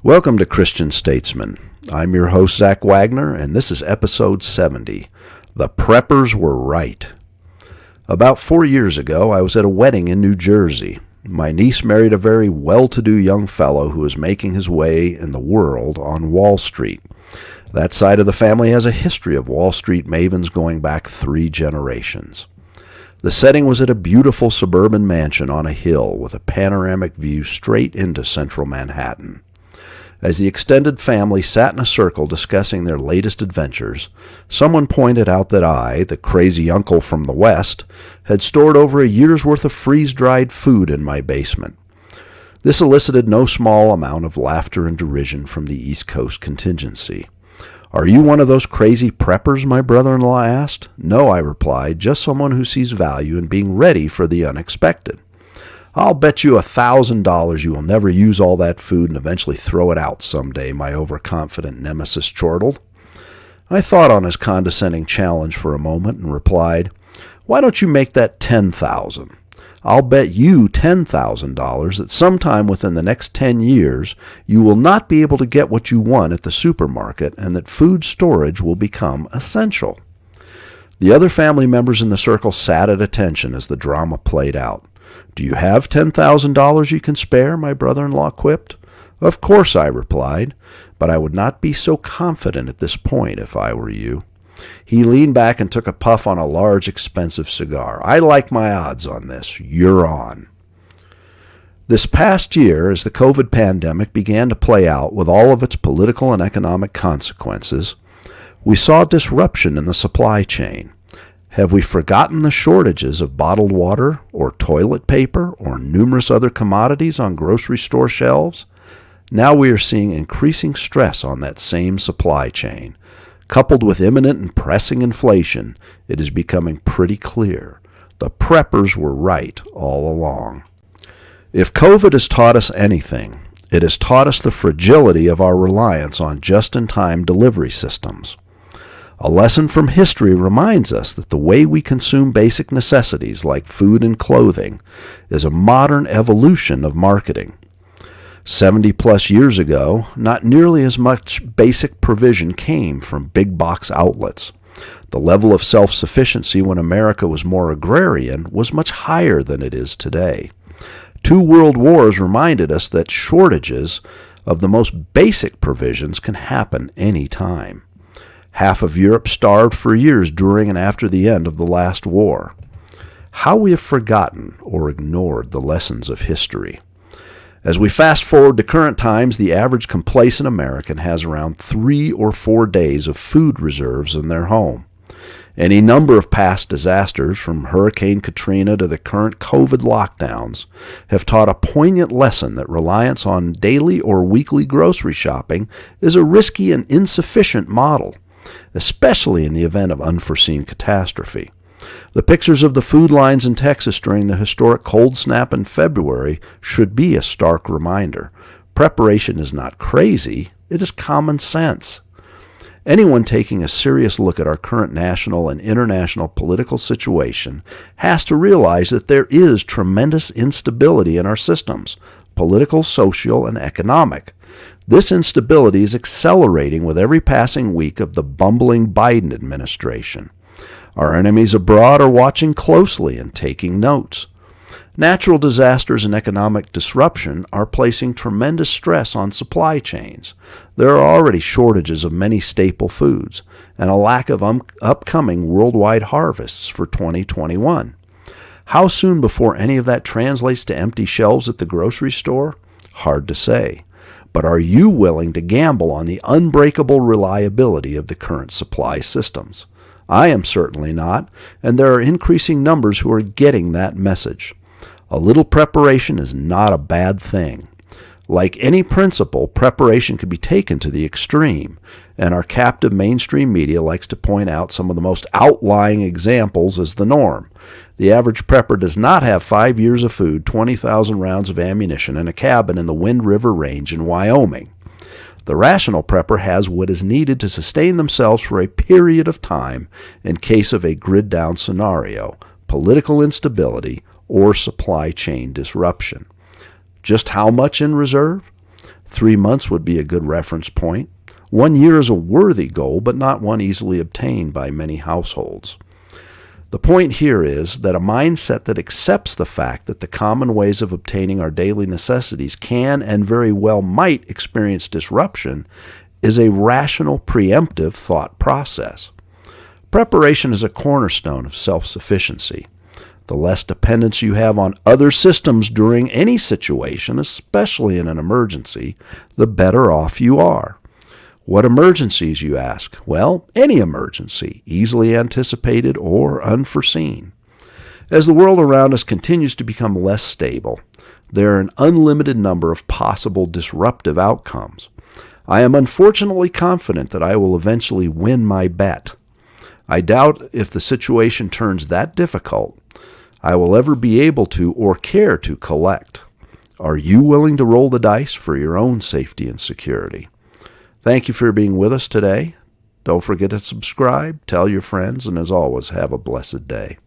Welcome to Christian Statesman. I'm your host, Zach Wagner, and this is episode 70. The Preppers Were Right. About 4 years ago, I was at a wedding in New Jersey. My niece married a very well-to-do young fellow who was making his way in the world on Wall Street. That side of the family has a history of Wall Street mavens going back 3 generations. The setting was at a beautiful suburban mansion on a hill with a panoramic view straight into central Manhattan. As the extended family sat in a circle discussing their latest adventures, someone pointed out that I, the crazy uncle from the West, had stored over a year's worth of freeze-dried food in my basement. This elicited no small amount of laughter and derision from the East Coast contingency. "Are you one of those crazy preppers?" my brother-in-law asked. "No," I replied, "just someone who sees value in being ready for the unexpected." "I'll bet you $1,000 you will never use all that food and eventually throw it out someday," my overconfident nemesis chortled. I thought on his condescending challenge for a moment and replied, "Why don't you make that $10,000? I'll bet you $10,000 that sometime within the next 10 years you will not be able to get what you want at the supermarket and that food storage will become essential." The other family members in the circle sat at attention as the drama played out. "Do you have $10,000 you can spare?" my brother-in-law quipped. "Of course," I replied, "but I would not be so confident at this point if I were you." He leaned back and took a puff on a large, expensive cigar. "I like my odds on this. You're on." This past year, as the COVID pandemic began to play out with all of its political and economic consequences, we saw disruption in the supply chain. Have we forgotten the shortages of bottled water or toilet paper or numerous other commodities on grocery store shelves? Now we are seeing increasing stress on that same supply chain. Coupled with imminent and pressing inflation, it is becoming pretty clear. The preppers were right all along. If COVID has taught us anything, it has taught us the fragility of our reliance on just-in-time delivery systems. A lesson from history reminds us that the way we consume basic necessities like food and clothing is a modern evolution of marketing. 70-plus years ago, not nearly as much basic provision came from big box outlets. The level of self-sufficiency when America was more agrarian was much higher than it is today. 2 world wars reminded us that shortages of the most basic provisions can happen any time. Half of Europe starved for years during and after the end of the last war. How we have forgotten or ignored the lessons of history. As we fast forward to current times, the average complacent American has around 3 or 4 days of food reserves in their home. Any number of past disasters, from Hurricane Katrina to the current COVID lockdowns, have taught a poignant lesson that reliance on daily or weekly grocery shopping is a risky and insufficient model, especially in the event of unforeseen catastrophe. The pictures of the food lines in Texas during the historic cold snap in February should be a stark reminder. Preparation is not crazy, it is common sense. Anyone taking a serious look at our current national and international political situation has to realize that there is tremendous instability in our systems, political, social, and economic. This instability is accelerating with every passing week of the bumbling Biden administration. Our enemies abroad are watching closely and taking notes. Natural disasters and economic disruption are placing tremendous stress on supply chains. There are already shortages of many staple foods and a lack of upcoming worldwide harvests for 2021. How soon before any of that translates to empty shelves at the grocery store? Hard to say. But are you willing to gamble on the unbreakable reliability of the current supply systems? I am certainly not, and there are increasing numbers who are getting that message. A little preparation is not a bad thing. Like any principle, preparation can be taken to the extreme, and our captive mainstream media likes to point out some of the most outlying examples as the norm. The average prepper does not have 5 years of food, 20,000 rounds of ammunition, and a cabin in the Wind River Range in Wyoming. The rational prepper has what is needed to sustain themselves for a period of time in case of a grid-down scenario, political instability, or supply chain disruption. Just how much in reserve? 3 months would be a good reference point. 1 year is a worthy goal, but not one easily obtained by many households. The point here is that a mindset that accepts the fact that the common ways of obtaining our daily necessities can and very well might experience disruption is a rational, preemptive thought process. Preparation is a cornerstone of self-sufficiency. The less dependence you have on other systems during any situation, especially in an emergency, the better off you are. What emergencies, you ask? Well, any emergency, easily anticipated or unforeseen. As the world around us continues to become less stable, there are an unlimited number of possible disruptive outcomes. I am unfortunately confident that I will eventually win my bet. I doubt if the situation turns that difficult, I will ever be able to or care to collect. Are you willing to roll the dice for your own safety and security? Thank you for being with us today. Don't forget to subscribe, tell your friends, and as always, have a blessed day.